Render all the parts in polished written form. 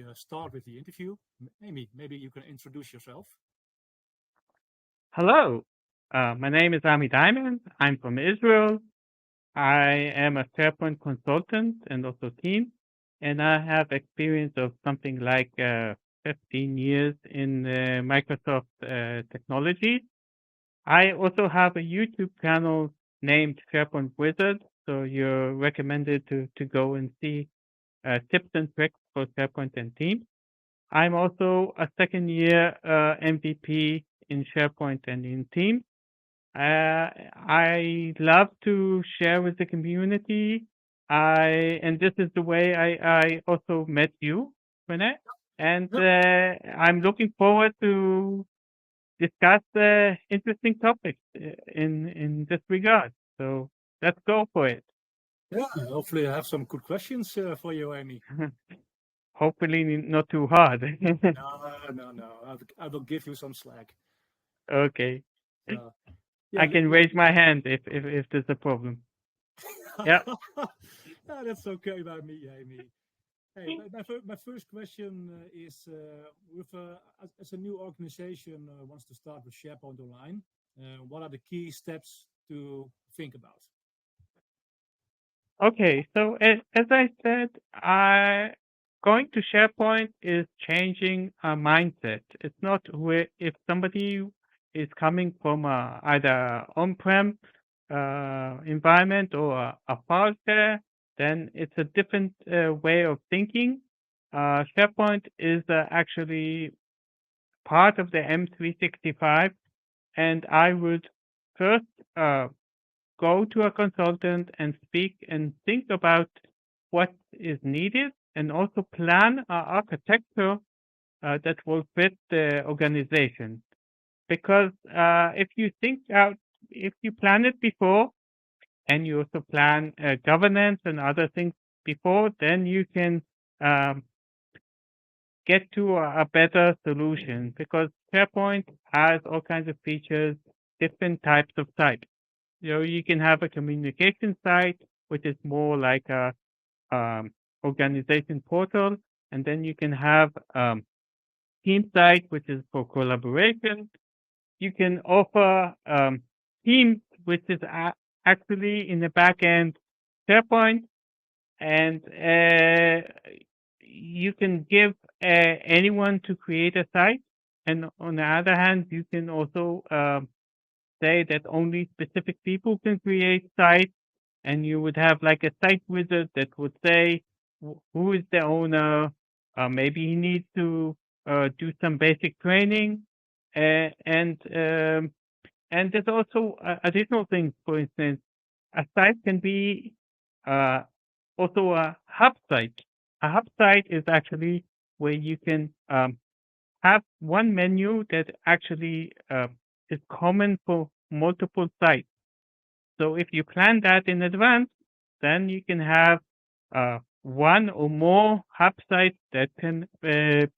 we start with the interview. Amy, maybe you can introduce yourself. Hello, my name is Ami Diamond. I'm from Israel. I am a SharePoint consultant and also team, and I have experience of something like 15 years in Microsoft technology. I also have a YouTube channel named SharePoint Wizard, so you're recommended to go and see tips and tricks for SharePoint and Teams. I'm also a second year MVP in SharePoint and in Teams. I love to share with the community. And this is the way I also met you, Rene. And Yep. I'm looking forward to discuss interesting topics in this regard. So let's go for it. Yeah, hopefully I have some good questions for you, Amy. Hopefully not too hard. No. I will give you some slack. Okay. Uh, yeah, I can raise my hand if there's a problem. Yeah. yeah, that's okay by me, Amy. Hey, my first question is with as a new organization wants to start with SharePoint Online, what are the key steps to think about? Okay. So as I said, I going to SharePoint is changing a mindset. It's not where if somebody is coming from either on-prem environment or a file share, then it's a different way of thinking. SharePoint is actually part of the M365, and I would first go to a consultant and speak and think about what is needed and also plan an architecture that will fit the organization. Because if you plan it before and you also plan governance and other things before, then you can um, get to a better solution because SharePoint has all kinds of features, different types of sites. You can have a communication site, which is more like a organization portal, and then you can have team site, which is for collaboration. You can offer Teams, which is actually in the back end SharePoint, and you can give anyone to create a site. And on the other hand, you can also say that only specific people can create sites, and you would have like a site wizard that would say who is the owner. Maybe he needs to do some basic training, uh, and um, and there's also additional things. For instance, a site can be uh, also a hub site. A hub site is actually where you can have one menu that actually is common for multiple sites. So if you plan that in advance, then you can have one or more hub sites that can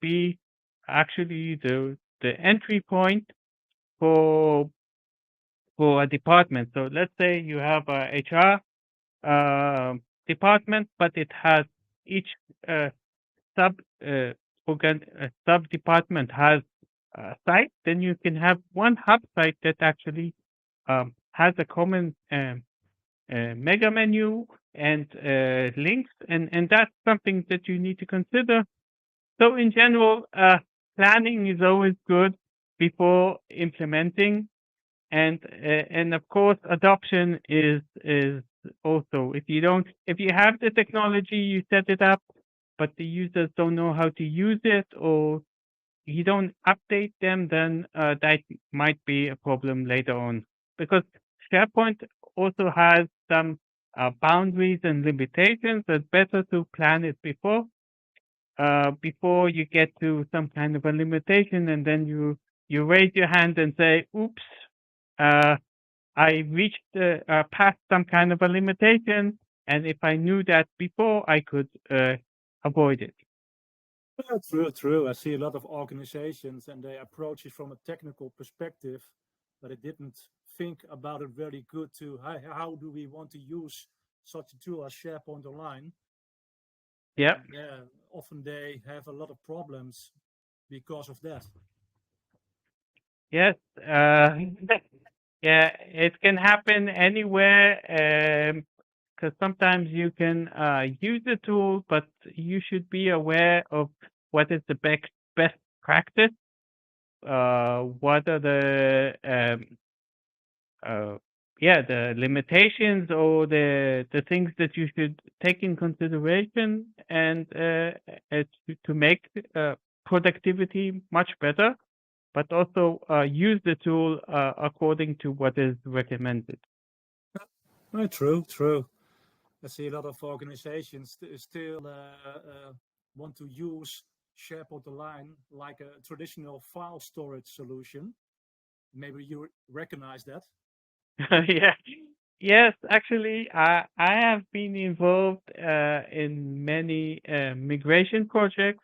be actually the entry point for a department. So let's say you have a HR department, but it has each uh, sub sub department has a site. Then you can have one hub site that actually has a common mega menu and links, and that's something that you need to consider. So in general, planning is always good before implementing, and of course adoption is also if you have the technology, you set it up, but the users don't know how to use it or you don't update them, then that might be a problem later on because SharePoint also has some boundaries and limitations. It's better to plan it before you get to some kind of a limitation, and then you raise your hand and say, "Oops, uh, I reached past some kind of a limitation, and if I knew that before, I could avoid it." Yeah, true. I see a lot of organizations and they approach it from a technical perspective, but they didn't think about it very good to how do we want to use such a tool as SharePoint Online. Yeah. And yeah, often they have a lot of problems because of that. Yes, yeah, it can happen anywhere. Because sometimes you can use the tool, but you should be aware of what is the best practice. What are the uh, yeah, the limitations or the things that you should take in consideration, and to make productivity much better, but also use the tool according to what is recommended. True, true. I see a lot of organizations still want to use SharePoint Online like a traditional file storage solution. Maybe you recognize that. Yeah. Yes, actually, I have been involved in many migration projects.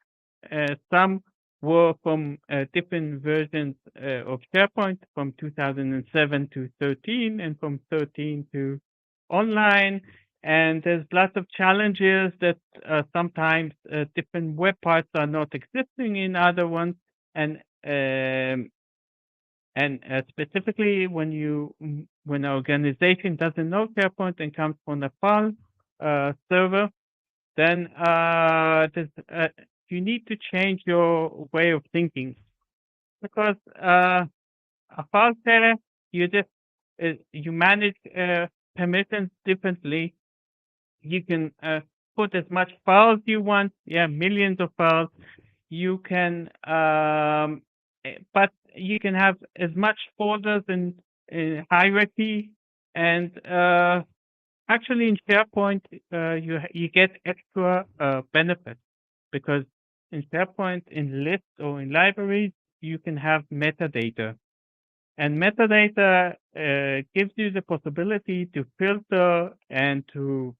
Some were from different versions of SharePoint from 2007 to 13 and from 13 to online. And there's lots of challenges that sometimes different web parts are not existing in other ones. And specifically, when an organization doesn't know SharePoint and comes from a file server, then you need to change your way of thinking, because a file share, you manage permissions differently. You can put as much files you want, yeah, millions of files. You can, but you can have as much folders in hierarchy, and actually in SharePoint, you get extra benefits, because in SharePoint, in lists or in libraries, you can have metadata, and metadata gives you the possibility to filter and to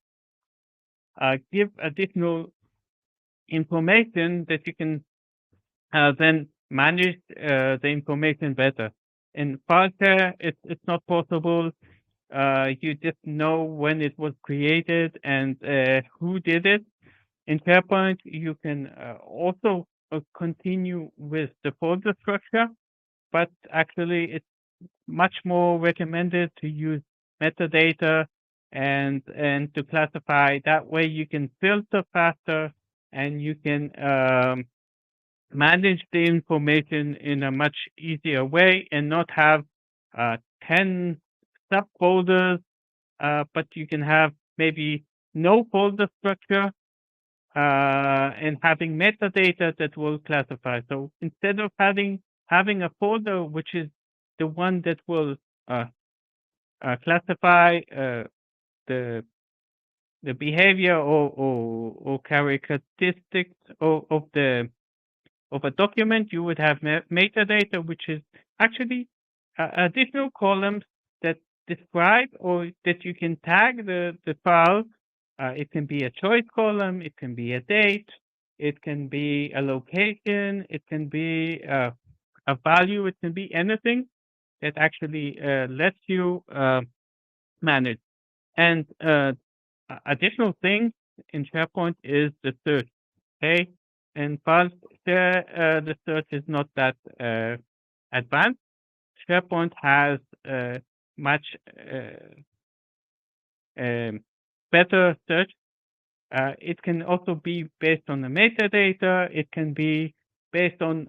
give additional information that you can then manage the information better. In File, it's not possible. You just know when it was created and who did it. In SharePoint, you can also continue with the folder structure, but actually it's much more recommended to use metadata and to classify. That way you can filter faster, and you can manage the information in a much easier way, and not have 10 subfolders, but you can have maybe no folder structure and having metadata that will classify. So instead of having a folder which is the one that will uh, classify the behavior or characteristics of a document, you would have metadata, which is actually additional columns that describe, or that you can tag the file. It can be a choice column, it can be a date, it can be a location, it can be a value, it can be anything that actually lets you manage. And additional thing in SharePoint is the search. Okay, in file share, the search is not that advanced. SharePoint has much better search. It can also be based on the metadata. It can be based on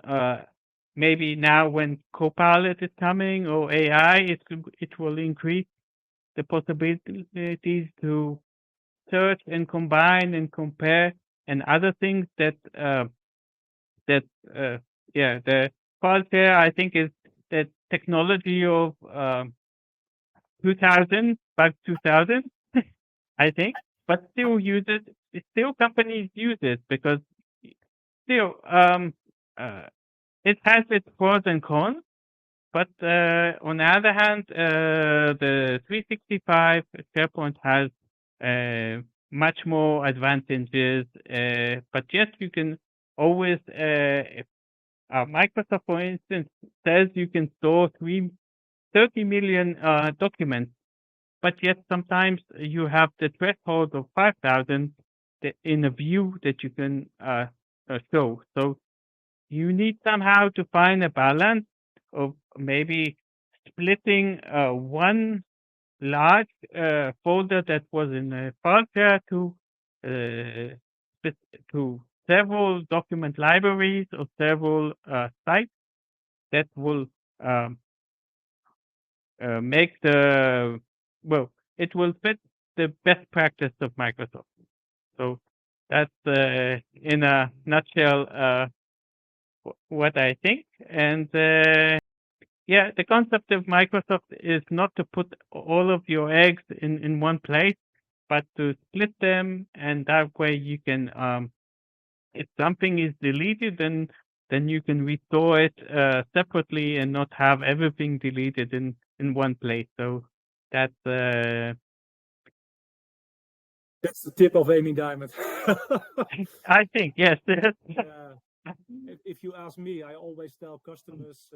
maybe now when Copilot is coming, or AI, it will increase the possibilities to search and combine and compare and other things that yeah, the file share, I think, is the technology of 2000, back 2000, I think, but still use it. Still companies use it, because still it has its pros and cons. But on the other hand, the 365 SharePoint has much more advantages. But yes, you can always, Microsoft, for instance, says you can store 30 million documents, but yet sometimes you have the threshold of 5,000. in a view that you can show. So you need somehow to find a balance of maybe splitting one large folder that was in a file share uh, to several document libraries or several sites that will um, make it will fit the best practice of Microsoft. So that's in a nutshell what I think. And yeah, the concept of Microsoft is not to put all of your eggs in one place, but to split them, and that way you can, if something is deleted, then you can restore it separately and not have everything deleted in one place. So that's That's the tip of Amy Diamond. I think yes. If you ask me, I always tell customers,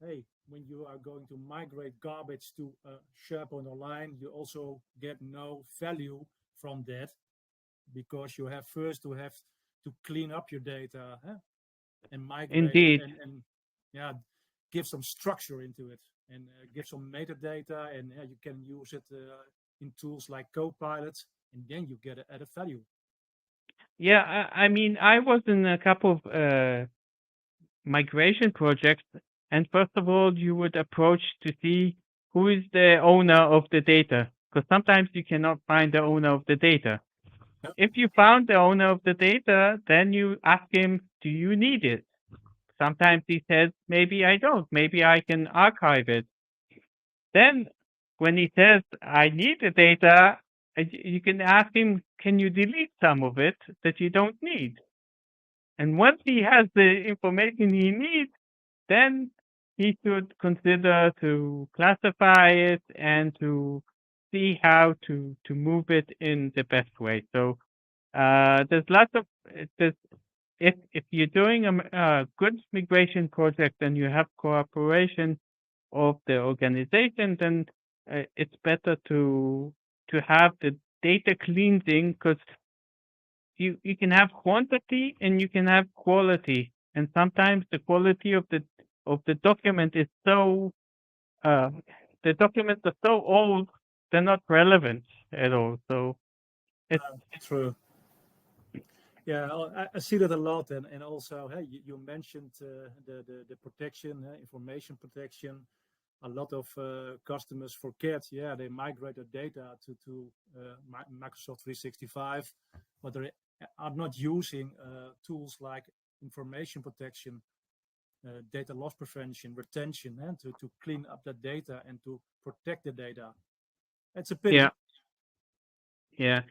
hey, when you are going to migrate garbage to SharePoint Online, you also get no value from that because you have first to have to clean up your data and migrate Indeed. and yeah, give some structure into it and give some metadata, and you can use it in tools like Copilot, and then you get added value. Yeah, I mean, I was in a couple of migration projects, and first of all, you would approach to see who is the owner of the data, because sometimes you cannot find the owner of the data. Yep. If you found the owner of the data, then you ask him, do you need it? Sometimes he says, maybe I don't, maybe I can archive it. Then when he says, I need the data, you can ask him, can you delete some of it that you don't need? And once he has the information he needs, then he should consider to classify it and to see how to move it in the best way. So there's lots of there's, if you're doing a good migration project and you have cooperation of the organization, then it's better to have the data cleansing, because you can have quantity and you can have quality, and sometimes the quality of the document is so the documents are so old they're not relevant at all. So it's True. Yeah, I see that a lot, and also, hey, you mentioned the protection, information protection. A lot of customers forget, yeah, they migrate their data to Microsoft 365, but they are not using tools like information protection, data loss prevention, retention, and to clean up that data and to protect the data. It's a pity. yeah, yeah.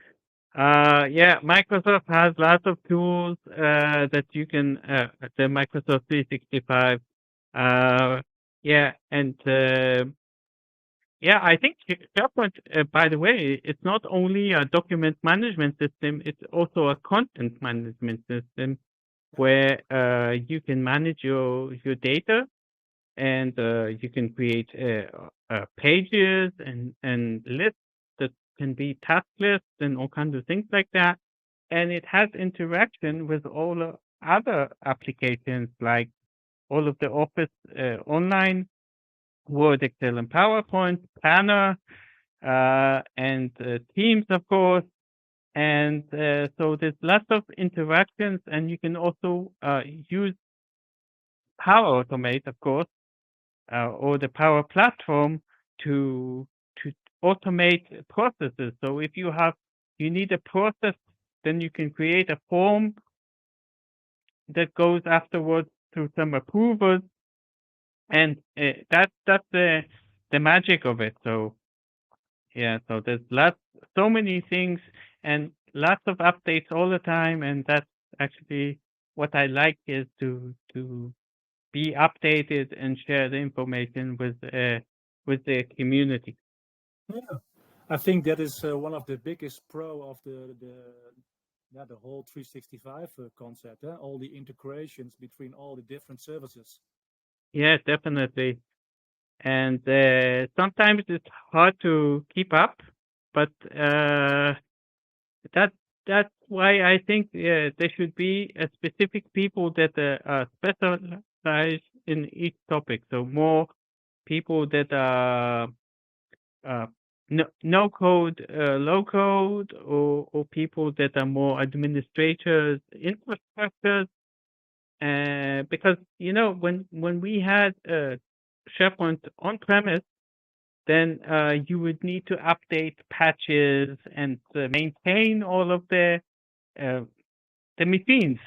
Yeah, Microsoft has lots of tools that you can, the Microsoft 365. Yeah, and yeah, I think SharePoint, by the way, it's not only a document management system, it's also a content management system where you can manage your data, and you can create pages and lists that can be task lists and all kinds of things like that. And it has interaction with all the other applications, like all of the Office online, Word, Excel, and PowerPoint, Planner, and Teams, of course. And so there's lots of interactions, and you can also use Power Automate, of course, or the Power Platform to automate processes. So if you need a process, then you can create a form that goes afterwards through some approvers, and that's the magic of it. So yeah, so there's so many things and lots of updates all the time, and that's actually what I like, is to be updated and share the information with the community. Yeah, I think that is one of the biggest pro of the whole 365 concept. All the integrations between all the different services. Yeah, definitely. And sometimes it's hard to keep up, but that why I think there should be a specific people that specialize in each topic. So more people that are no code, low code, or people that are more administrators, infrastructures. Because when we had SharePoint on premise, then you would need to update patches and maintain all of the machines.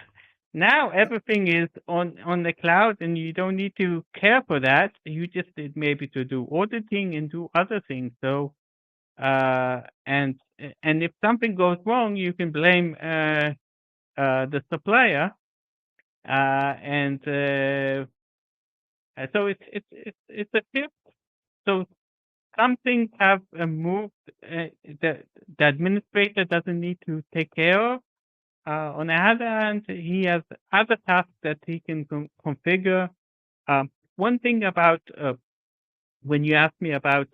Now everything is on the cloud, and you don't need to care for that. You just need maybe to do auditing and do other things. So and if something goes wrong, you can blame the supplier, and so it's a shift. So some things have moved. The administrator doesn't need to take care of. On the other hand, he has other tasks that he can configure. One thing about when you ask me about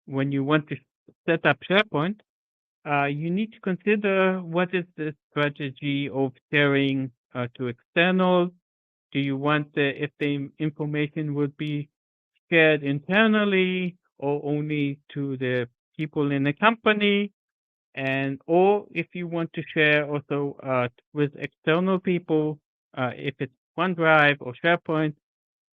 when you want to set up SharePoint, you need to consider what is the strategy of sharing to externals. Do you want if the information would be shared internally or only to the people in the company? And or if you want to share also with external people, if it's OneDrive or SharePoint,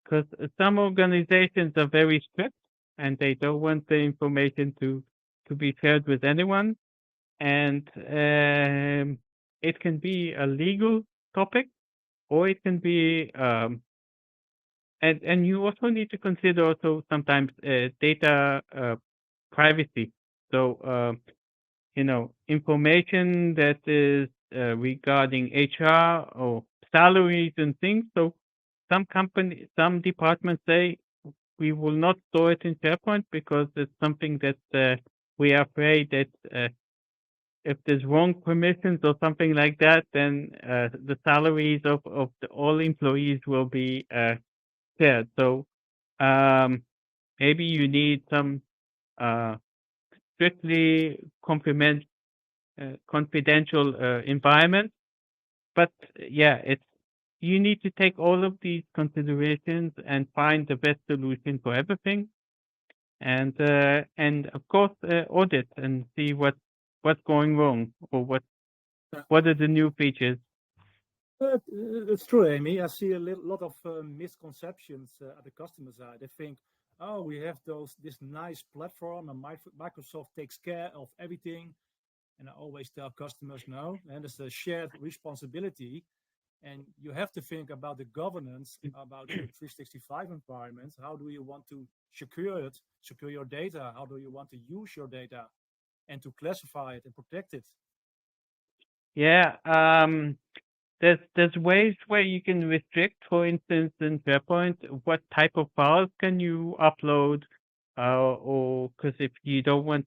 because some organizations are very strict and they don't want the information to be shared with anyone, and it can be a legal topic, or it can be and you also need to consider also sometimes data privacy. So information that is regarding HR or salaries and things. So some departments say we will not store it in SharePoint because it's something that we are afraid that if there's wrong permissions or something like that, then the salaries of all employees will be shared. So maybe you need some strictly confidential environment. But yeah, you need to take all of these considerations and find the best solution for everything, and of course audit and see what's going wrong or what are the new features. It's true, Amy. I see a lot of misconceptions at the customer side. They think, oh, we have this nice platform, and Microsoft takes care of everything. And I always tell customers, no, and it's a shared responsibility. And you have to think about the governance, about your 365 environment. How do you want to secure it, secure your data? How do you want to use your data and to classify it and protect it? Yeah, there's ways where you can restrict, for instance, in SharePoint, what type of files can you upload, or because if you don't want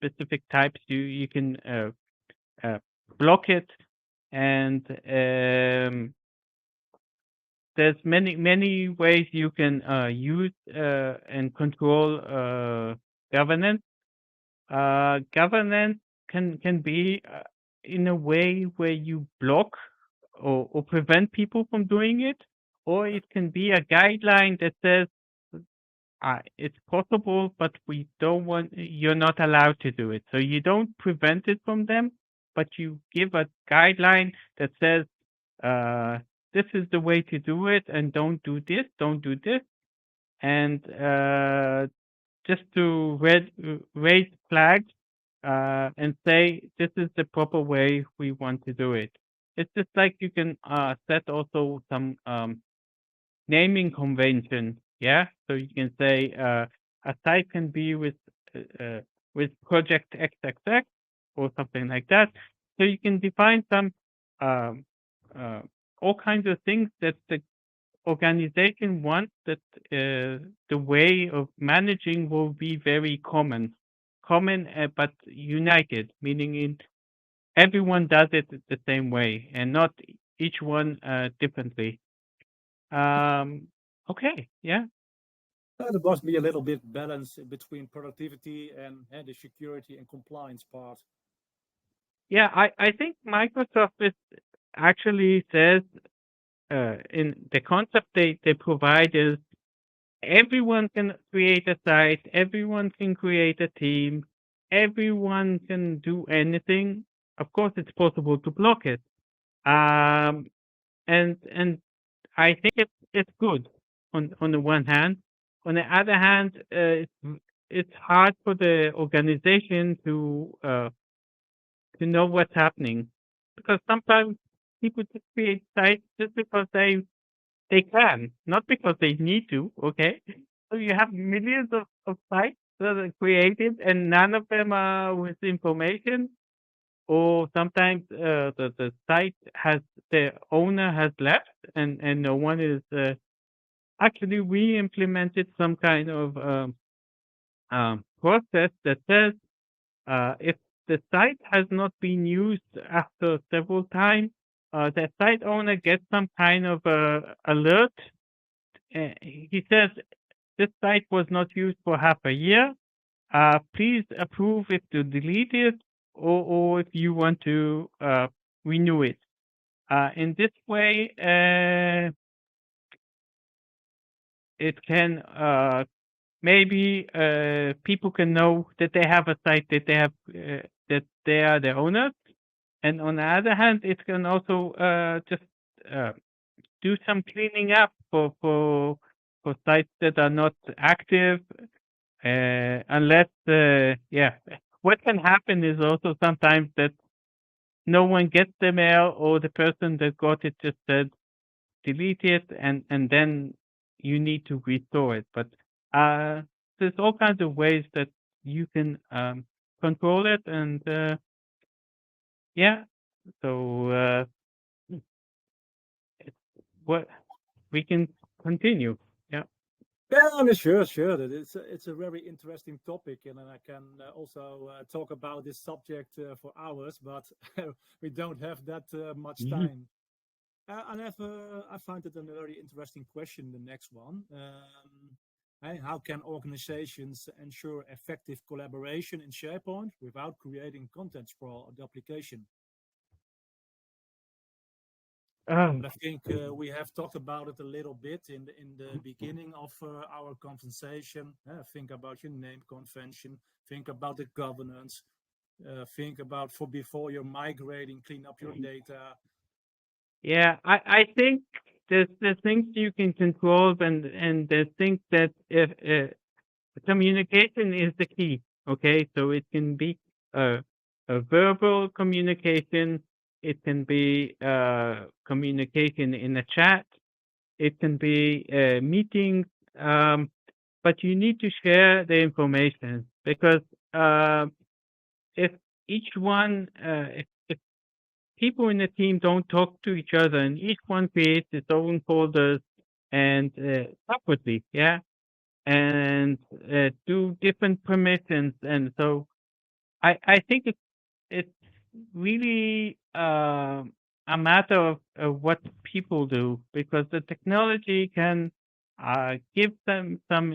specific types, you can block it, and there's many ways you can use and control governance. Governance can be in a way where you block or prevent people from doing it, or it can be a guideline that says it's possible, but you're not allowed to do it. So you don't prevent it from them, but you give a guideline that says this is the way to do it, and don't do this, and just to raise flags and say this is the proper way we want to do it. It's just like you can set also some naming convention, yeah. So you can say a site can be with project XXX or something like that. So you can define some all kinds of things that the organization wants, that the way of managing will be very common, but united, meaning everyone does it the same way and not each one differently. Okay, yeah. There must be a little bit balance between productivity and the security and compliance part. Yeah, I think Microsoft is actually says in the concept they provide is everyone can create a site, everyone can create a team, everyone can do anything. Of course, it's possible to block it. Um, and I think it's good on the one hand. On the other hand, it's hard for the organization to know what's happening because sometimes people just create sites just because they can, not because they need to. Okay, so you have millions of sites that are created and none of them are with information, or sometimes the site has the owner has left and no one is actually we implemented some kind of process that says if the site has not been used after several times, the site owner gets some kind of alert. He says this site was not used for half a year. Please approve if to delete it or if you want to renew it. In this way, it can maybe people can know that they have a site that they have that they are the owners, and on the other hand, it can also just uh, do some cleaning up for sites that are not active, unless yeah. What can happen is also sometimes that no one gets the mail or the person that got it just said delete it and then you need to restore it. But uh, there's all kinds of ways that you can control it and yeah. So it's what we can continue. Yeah. Yeah, I mean, sure, sure. It's a very interesting topic, and then I can also talk about this subject for hours, but we don't have that much Mhm. time. I find it a very interesting question. The next one, how can organizations ensure effective collaboration in SharePoint without creating content sprawl of the application? Um, But I think we have talked about it a little bit in the beginning of our conversation. Think about your name convention. Think about the governance. Think about for before you're migrating, clean up your data. yeah, I think there's things you can control and there's things that if communication is the key. Okay, so it can be a verbal communication. It can be communication in a chat. It can be meetings. Um, but you need to share the information because uh, if each one, if people in the team don't talk to each other and each one creates its own folders and separately, yeah, and do different permissions. And so I think it's really a matter of what people do because the technology can give them some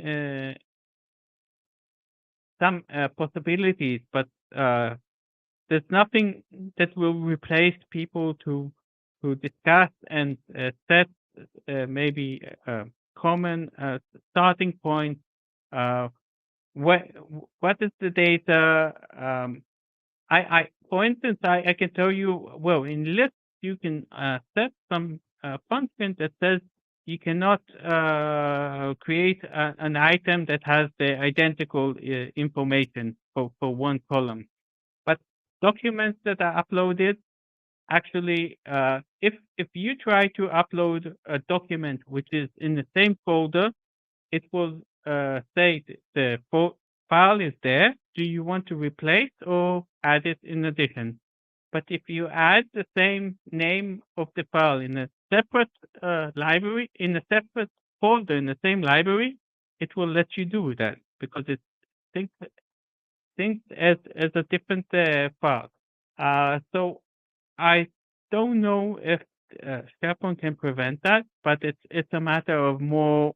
possibilities, but there's nothing that will replace people to discuss and set maybe common starting point. Uh, what what is the data? For instance, I can tell you, well, in lists, you can set some function that says you cannot create an item that has the identical information for one column. But documents that are uploaded, actually, if you try to upload a document which is in the same folder, it will say the file is there. Do you want to replace or add it in addition? But if you add the same name of the file in a separate library, in a separate folder in the same library, it will let you do that because it thinks as a different file. So I don't know if SharePoint can prevent that, but it's a matter of more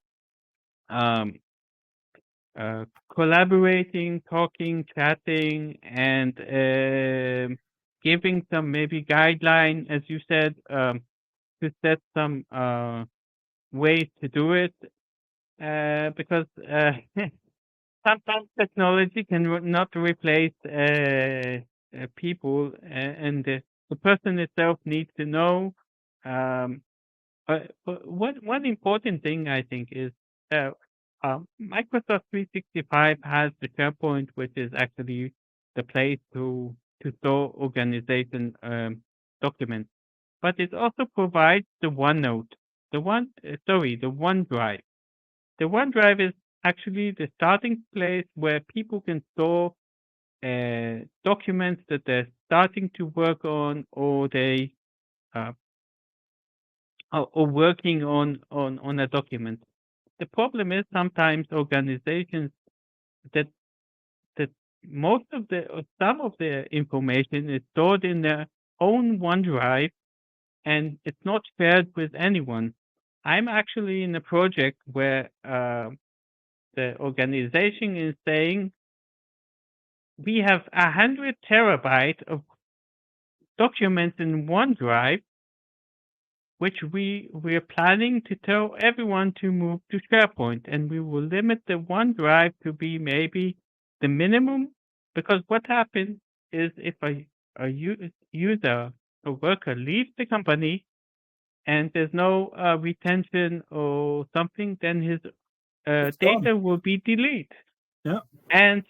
um, collaborating, talking, chatting, and giving some maybe guideline, as you said, to set some ways to do it, because sometimes technology can not replace people, and the person itself needs to know. Um, but one important thing I think is uh, Microsoft 365 has the SharePoint, which is actually the place to store organization documents, but it also provides the OneNote, the OneDrive. The OneDrive is actually the starting place where people can store documents that they're starting to work on, or they uh, or working on a document. The problem is sometimes organizations that that most of the or some of the information is stored in their own OneDrive, and it's not shared with anyone. I'm actually in a project where the organization is saying we have 100 terabytes of documents in OneDrive, which we're planning to tell everyone to move to SharePoint, and we will limit the OneDrive to be maybe the minimum, because what happens is if a user, a worker leaves the company and there's no retention or something, then his data will be deleted. Yeah. And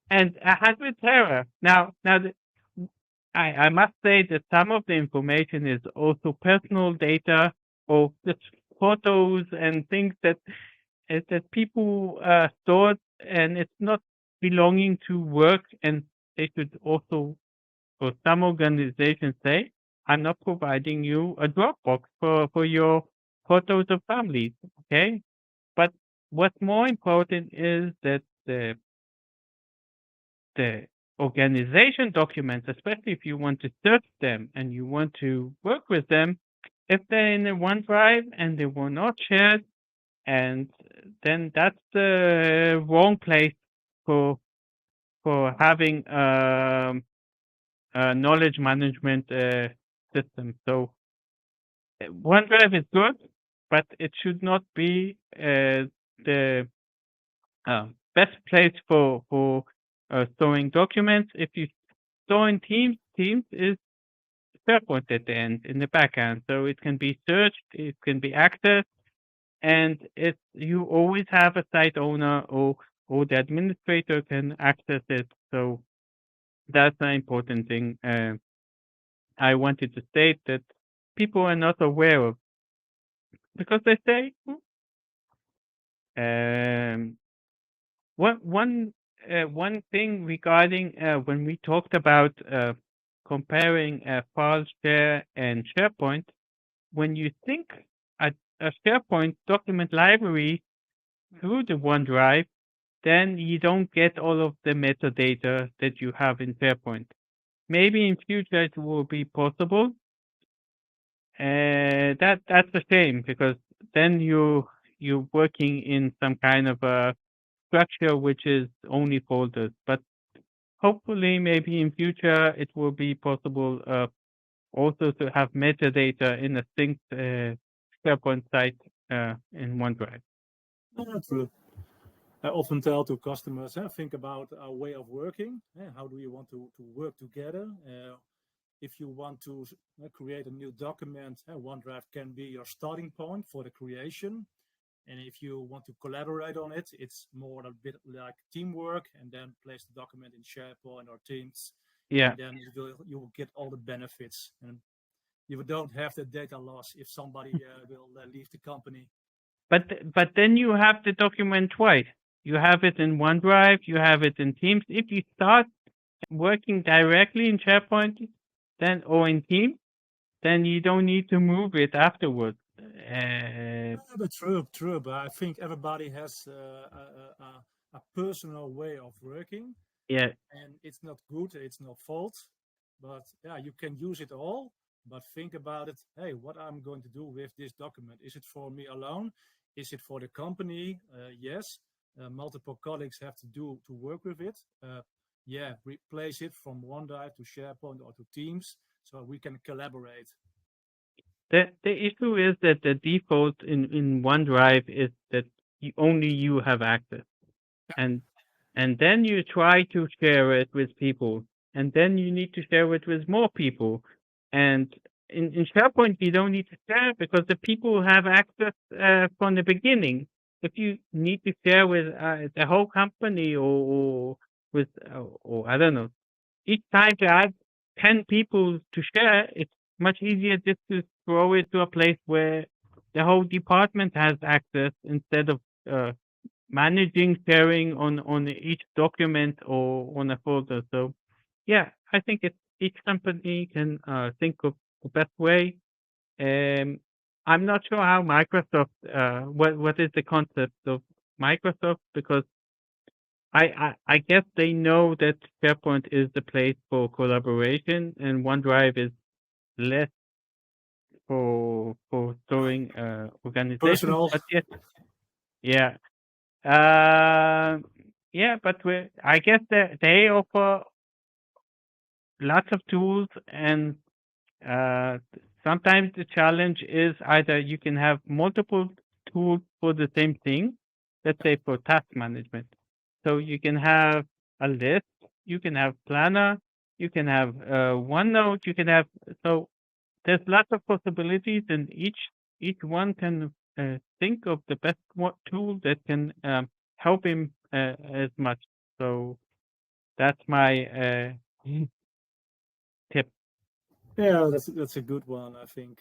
100 tera. Now, I must say that some of the information is also personal data, or just photos and things that people stored, and it's not belonging to work. And they should also, or some organizations say, I'm not providing you a Dropbox for your photos of families. Okay, but what's more important is that the organization documents, especially if you want to search them and you want to work with them, if they're in a OneDrive and they were not shared, and then that's the wrong place for having a knowledge management system. So OneDrive is good, but it should not be the best place for storing documents. If you store in Teams, Teams is SharePoint at the end, in the back end. So it can be searched, it can be accessed, and you always have a site owner, or the administrator can access it. So that's an important thing I wanted to state that people are not aware of, because they say, one thing regarding when we talked about comparing file share and SharePoint, when you think a SharePoint document library through the OneDrive, then you don't get all of the metadata that you have in SharePoint. Maybe in future it will be possible. That's a shame, because then you're working in some kind of a structure which is only folders. But hopefully, maybe in future it will be possible also to have metadata in a synced SharePoint site in OneDrive. True. I often tell to customers, think about our way of working. How do you want to work together? If you want to create a new document, OneDrive can be your starting point for the creation. And if you want to collaborate on it, it's more a bit like teamwork, and then place the document in SharePoint or Teams. Yeah. And then you will get all the benefits, and you don't have the data loss if somebody will leave the company. But then you have the document twice. You have it in OneDrive, you have it in Teams. If you start working directly in SharePoint, then or in Teams, then you don't need to move it afterwards. But true. But I think everybody has a personal way of working. Yeah. And it's not good. It's no fault. But yeah, you can use it all. But think about it. Hey, what I'm going to do with this document? Is it for me alone? Is it for the company? Yes. Multiple colleagues have to work with it. replace it from OneDrive to SharePoint or to Teams so we can collaborate. The issue is that the default in OneDrive is that only you have access, and then you try to share it with people, and then you need to share it with more people, and in SharePoint you don't need to share because the people have access from the beginning. If you need to share with the whole company or with or I don't know, each time you have 10 people to share, it's much easier just to throw it to a place where the whole department has access instead of managing sharing on each document or on a folder. So yeah, I think each company can think of the best way. I'm not sure how Microsoft what is the concept of Microsoft, because I guess they know that SharePoint is the place for collaboration and OneDrive is less for storing organization. Personal. But yes, yeah. Yeah, but I guess they offer lots of tools, and uh, sometimes the challenge is either you can have multiple tools for the same thing, let's say for task management. So you can have a list, you can have Planner, you can have OneNote, you can have, so there's lots of possibilities, and each one can think of the best tool that can help him as much. So that's my tip. Yeah, that's a good one, I think.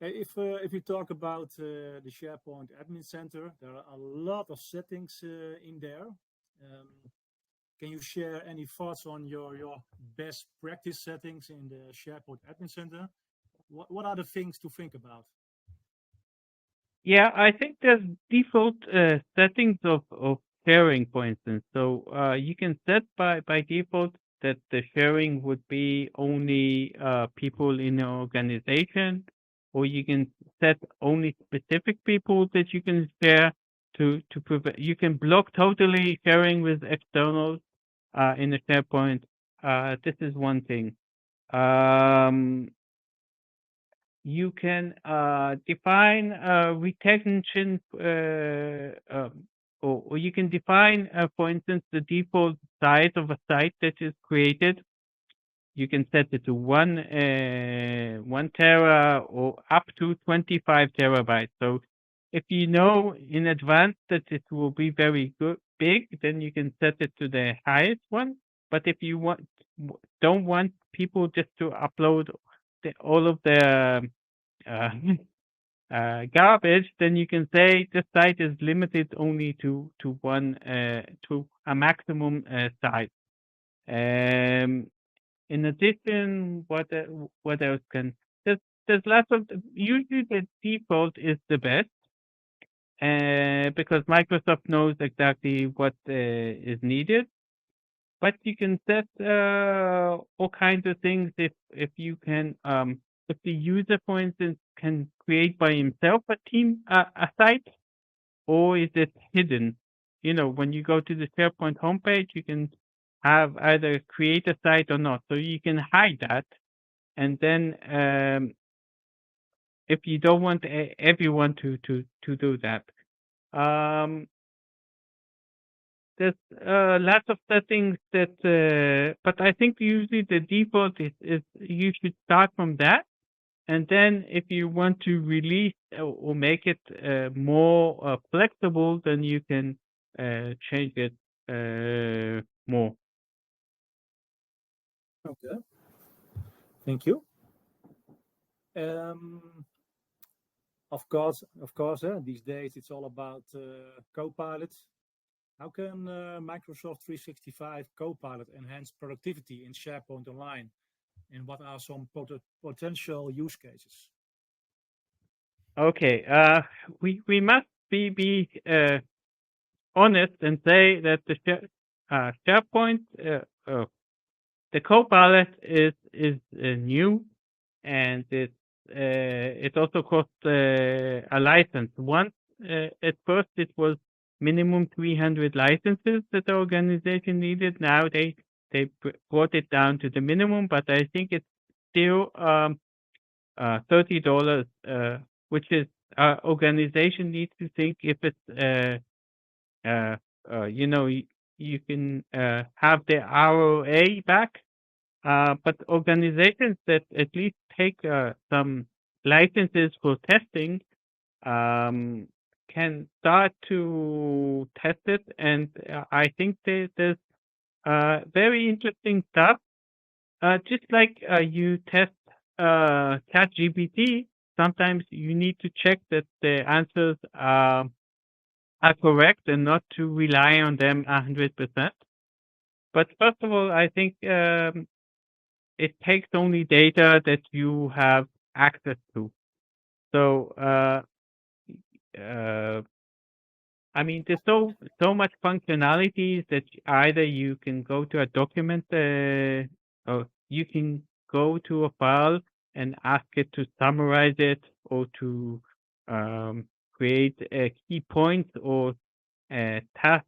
If you talk about the SharePoint Admin Center, there are a lot of settings in there. Can you share any thoughts on your best practice settings in the SharePoint Admin Center? What are the things to think about? Yeah, I think there's default settings of sharing, for instance. So you can set by default that the sharing would be only people in the organization, or you can set only specific people that you can share to prevent. You can block totally sharing with externals in the SharePoint. This is one thing. Um, you can define retention, or you can define, for instance, the default size of a site that is created. You can set it to 1 tera or up to 25 terabytes. So if you know in advance that it will be very big, then you can set it to the highest one. But if you don't want people just to upload all of their uh, garbage, then you can say this site is limited only to a maximum size. In addition, what else can there's lots of, usually the default is the best because Microsoft knows exactly what is needed. But you can set all kinds of things if you can if the user, for instance, can create by himself a site, or is it hidden? You know, when you go to the SharePoint homepage, you can have either create a site or not. So you can hide that, and then if you don't want everyone to do that. There's lots of settings that, but I think usually the default is you should start from that, and then if you want to release or make it more flexible, then you can change it more. Okay, thank you. Um, of course, these days it's all about Copilot. How can Microsoft 365 Copilot enhance productivity in SharePoint Online? And what are some potential use cases? Okay, we must be honest and say that the SharePoint the Copilot is new, and it also costs a license. Once at first it was minimum 300 licenses that the organization needed. Now they brought it down to the minimum, but I think it's still $30, which is organization needs to think if it's you can have the ROA back, but organizations that at least take some licenses for testing can start to test it, and I think there's very interesting stuff. Just like you test ChatGPT, sometimes you need to check that the answers are correct and not to rely on them 100%. But first of all, I think it takes only data that you have access to. So I mean, there's so much functionalities that either you can go to a document or you can go to a file and ask it to summarize it or to create key points or tasks.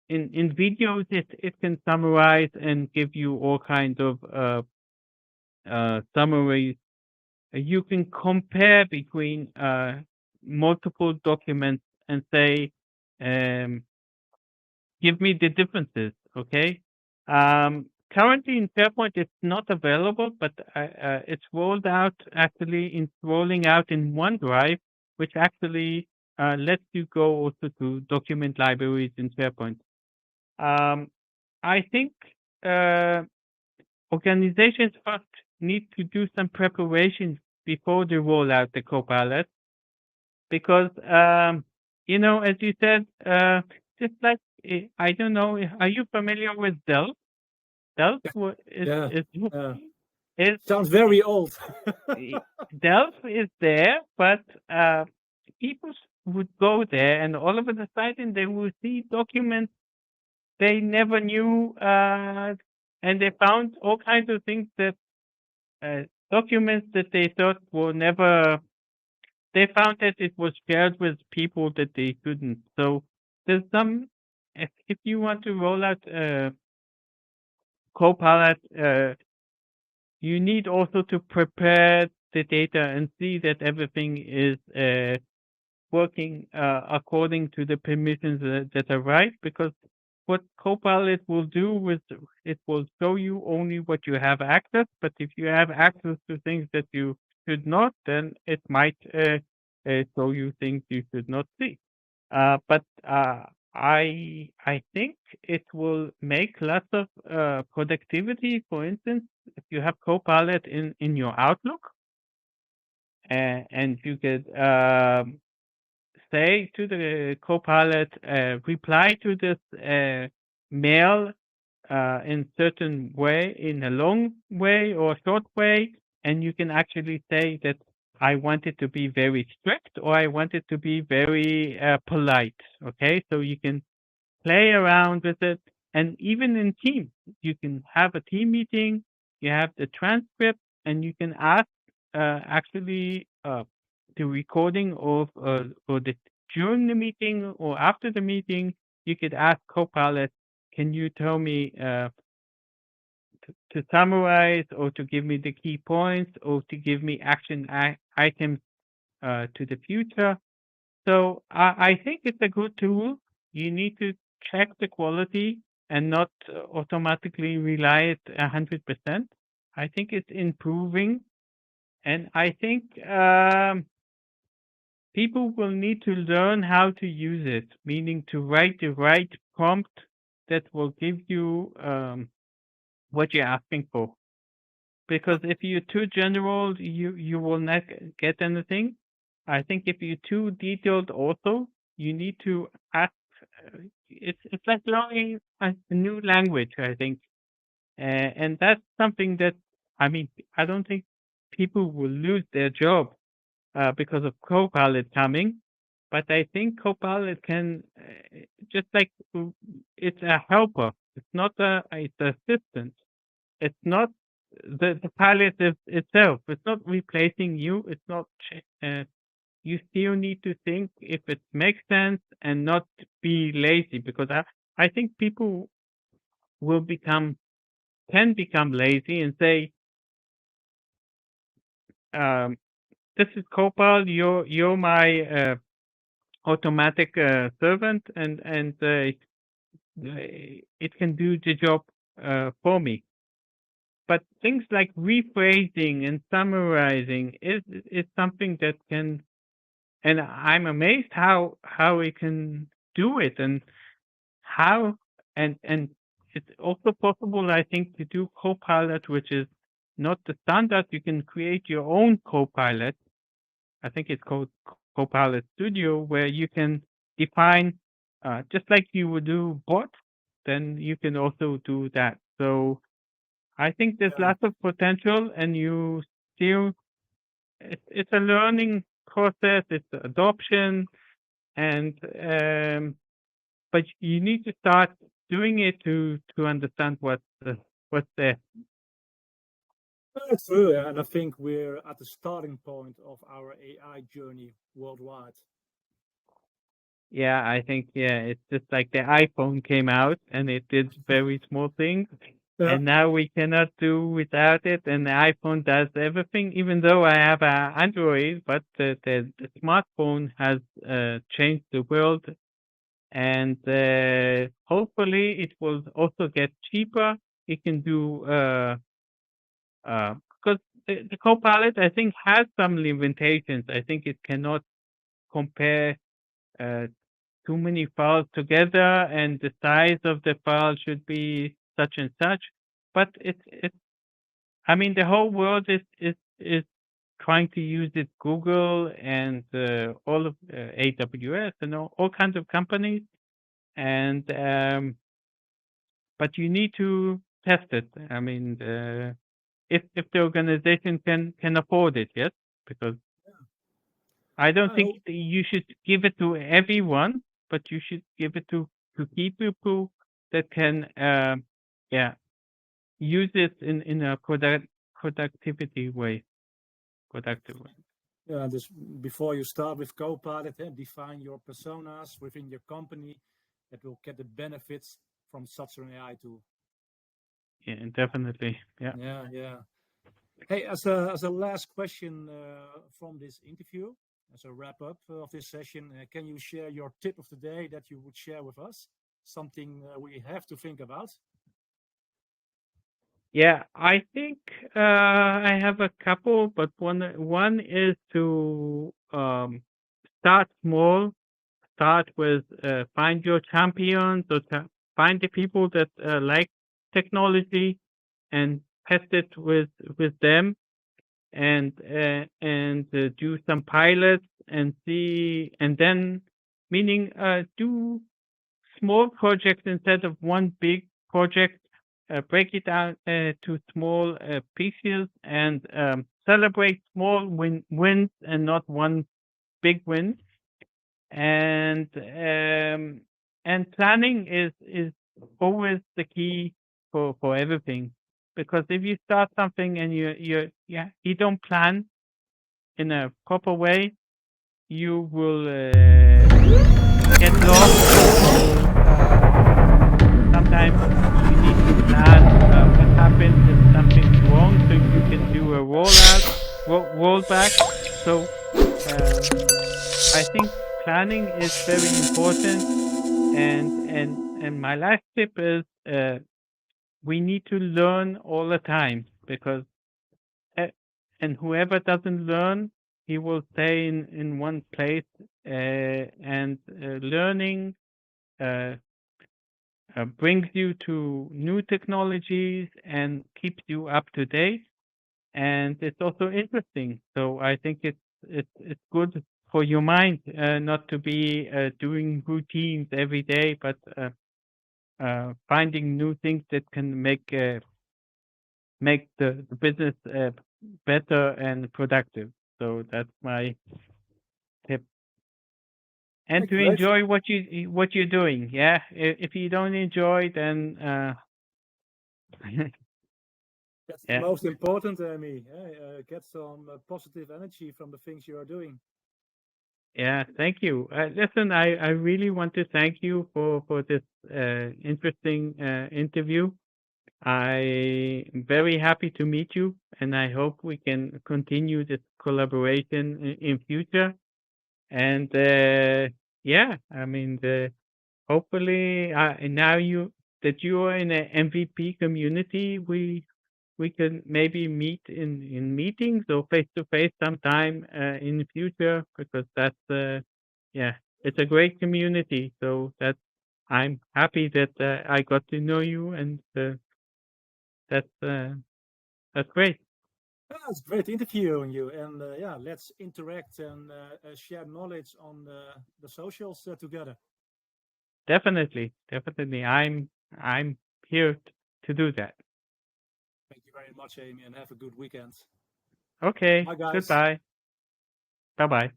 In videos, it can summarize and give you all kinds of summaries. You can compare between multiple documents and say, give me the differences, okay? Currently in SharePoint, it's not available, but it's rolling out in OneDrive, which actually lets you go also to document libraries in SharePoint. I think organizations first need to do some preparations before they roll out the Copilot, because as you said, just like I don't know, are you familiar with Delph? Delph sounds very old. Delph is there, but people would go there, and all of a sudden they will see documents they never knew, and they found all kinds of things that documents that they thought were never. They found that it was shared with people that they couldn't. So there's some. If you want to roll out Copilot, you need also to prepare the data and see that everything is working according to the permissions that are right, because what Copilot will do is it will show you only what you have access, but if you have access to things that you should not, then it might show you things you should not see. But I think it will make lots of productivity. For instance, if you have Copilot in your Outlook, and you could say to the Copilot, reply to this mail in certain way, in a long way or short way, and you can actually say that I want it to be very strict or I want it to be very polite. Okay, so you can play around with it, and even in Teams, you can have a team meeting, you have the transcript, and you can ask actually the recording of or during the meeting or after the meeting. You could ask Copilot, can you tell me to summarize or to give me the key points or to give me action items to the future. So I think it's a good tool. You need to check the quality and not automatically rely it 100%. I think it's improving, and I think people will need to learn how to use it, meaning to write the right prompt that will give you what you're asking for. Because if you're too general, you will not get anything. I think if you're too detailed, also you need to ask. It's like learning a new language, I think, and that's something that I mean. I don't think people will lose their job because of Copilot coming, but I think Copilot can just like it's a helper. It's not it's assistant. It's not the pilot itself. It's not replacing you. It's not you still need to think if it makes sense and not be lazy, because I think people will can become lazy and say, um, this is Copal, you're my automatic servant, and it can do the job for me. But things like rephrasing and summarizing is something that can, and I'm amazed how it can do it, and how, and it's also possible, I think, to do Copilot, which is not the standard. You can create your own Copilot. I think it's called Copilot Studio, where you can define, just like you would do bot, then you can also do that. So I think there's Yeah. lots of potential, and you still, it's a learning process, it's adoption, and but you need to start doing it to understand what's there. That's true, yeah, and I think we're at the starting point of our AI journey worldwide. Yeah, I think, yeah, it's just like the iPhone came out and it did very small things, Yeah, and now we cannot do without it. And the iPhone does everything, even though I have a Android, but the smartphone has changed the world, and hopefully it will also get cheaper. It can do because the Copilot, I think, has some limitations. I think it cannot compare uh, too many files together, and the size of the file should be such and such. But it's I mean, the whole world is trying to use it. Google and all of AWS and all kinds of companies, and but you need to test it. I mean, if the organization can afford it, yes, because I don't I think hope. you should give it to everyone, but you should give it to key people that can, yeah, use it in a productivity way, productive way. Yeah, just before you start with Copilot, define your personas within your company that will get the benefits from such an AI tool. Yeah, definitely. Yeah. Yeah, yeah. Hey, as a last question from this interview, as a wrap up of this session, can you share your tip of the day that you would share with us? Something we have to think about. Yeah, I think I have a couple, but one is to start small. Start with find your champions, or find the people that like technology, and test it with them, and do some pilots and see, and then, meaning, do small projects instead of one big project. Break it down to small pieces, and celebrate small wins and not one big win. And planning is always the key for everything, because if you start something and you don't plan in a proper way, you will get lost. So sometimes you need to plan what happens if something's wrong, so you can do a rollback. So I think planning is very important. And my last tip is, we need to learn all the time, because uh, and whoever doesn't learn, he will stay in one place, and learning uh, brings you to new technologies and keeps you up to date, and it's also interesting. So I think it's good for your mind, not to be doing routines every day, but finding new things that can make the business better and productive. So that's my tip. And to Great. enjoy what you're doing. Yeah, if you don't enjoy, then That's the yeah, most important, Amy. Get some positive energy from the things you are doing. Yeah, thank you. Listen, I really want to thank you for this interesting interview. I'm very happy to meet you, and I hope we can continue this collaboration in future. And yeah, I mean, hopefully now you are in a MVP community, we can maybe meet in meetings or face to face sometime in the future, because that's yeah, it's a great community. So that I'm happy that I got to know you, and that's uh, that's great. Yeah, it's great interviewing you, and yeah, let's interact and share knowledge on the socials together. Definitely, definitely. I'm here to do that. Thank you very much, Amy, and have a good weekend. Okay. Bye, guys. Goodbye. Bye bye.